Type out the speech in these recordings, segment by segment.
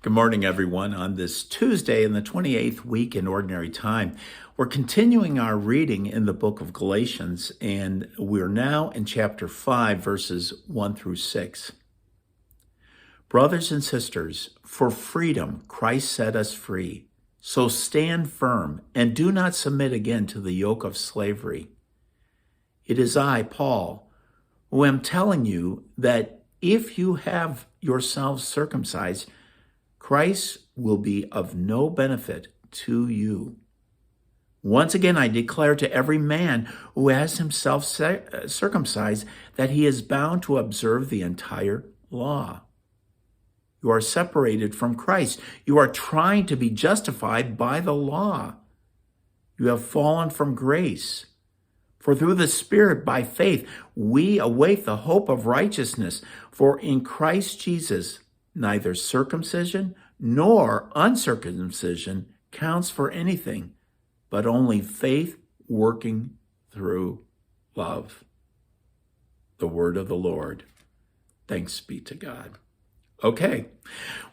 Good morning, everyone. On this Tuesday in the 28th week in Ordinary Time, we're continuing our reading in the book of Galatians, and we're now in chapter 5, verses 1 through 6. Brothers and sisters, for freedom Christ set us free. So stand firm and do not submit again to the yoke of slavery. It is I, Paul, who am telling you that if you have yourselves circumcised, Christ will be of no benefit to you. Once again, I declare to every man who has himself circumcised that he is bound to observe the entire law. You are separated from Christ. You are trying to be justified by the law. You have fallen from grace. For through the Spirit, by faith, we await the hope of righteousness. For in Christ Jesus, neither circumcision nor uncircumcision counts for anything, but only faith working through love. The word of the Lord. Thanks be to God. Okay,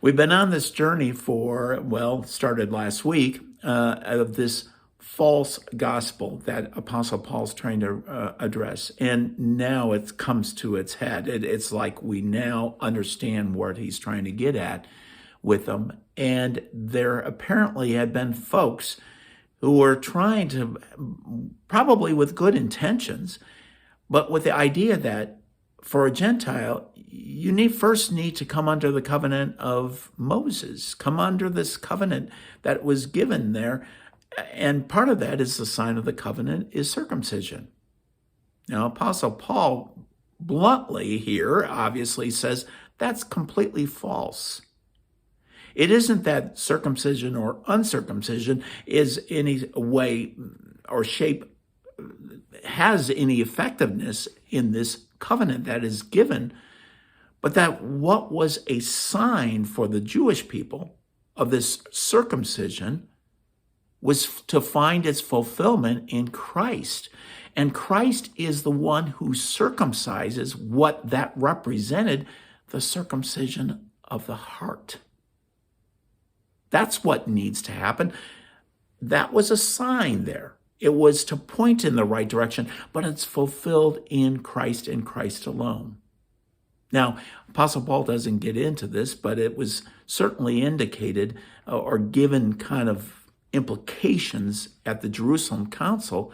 we've been on this journey started last week, of this false gospel that Apostle Paul's trying to address. And now it comes to its head. It's like we now understand what he's trying to get at with them. And there apparently had been folks who were trying to, probably with good intentions, but with the idea that for a Gentile, you first need to come under the covenant of Moses, come under this covenant that was given there. And part of that is the sign of the covenant is circumcision. Now, Apostle Paul bluntly here obviously says that's completely false. It isn't that circumcision or uncircumcision is any way or shape has any effectiveness in this covenant that is given, but that what was a sign for the Jewish people of this circumcision was to find its fulfillment in Christ. And Christ is the one who circumcises what that represented, the circumcision of the heart. That's what needs to happen. That was a sign there. It was to point in the right direction, but it's fulfilled in Christ and Christ alone. Now, Apostle Paul doesn't get into this, but it was certainly indicated or given kind of implications at the Jerusalem Council,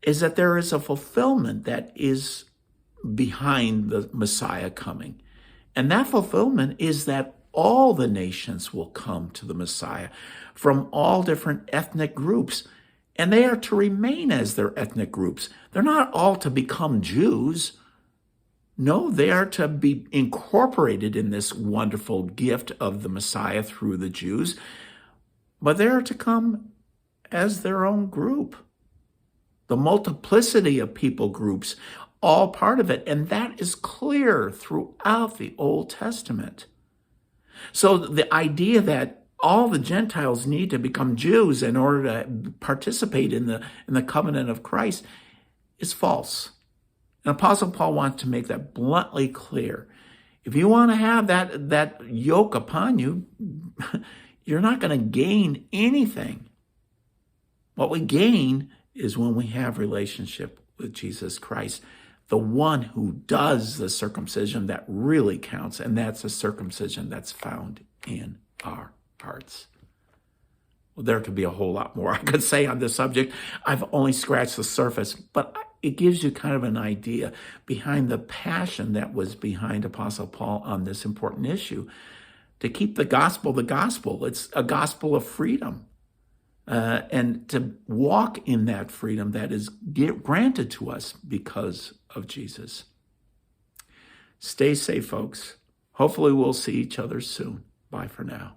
is that there is a fulfillment that is behind the Messiah coming. And that fulfillment is that all the nations will come to the Messiah from all different ethnic groups, and they are to remain as their ethnic groups. They're not all to become Jews. No, they are to be incorporated in this wonderful gift of the Messiah through the Jews, but they are to come as their own group. The multiplicity of people groups, all part of it, and that is clear throughout the Old Testament. So the idea that all the Gentiles need to become Jews in order to participate in the covenant of Christ is false. And Apostle Paul wants to make that bluntly clear. If you want to have that yoke upon you, you're not going to gain anything. What we gain is when we have relationship with Jesus Christ, the one who does the circumcision that really counts, and that's a circumcision that's found in our hearts. Well, there could be a whole lot more I could say on this subject. I've only scratched the surface, but it gives you kind of an idea behind the passion that was behind Apostle Paul on this important issue. To keep the gospel, it's a gospel of freedom. And to walk in that freedom that is granted to us because of Jesus. Stay safe, folks. Hopefully we'll see each other soon. Bye for now.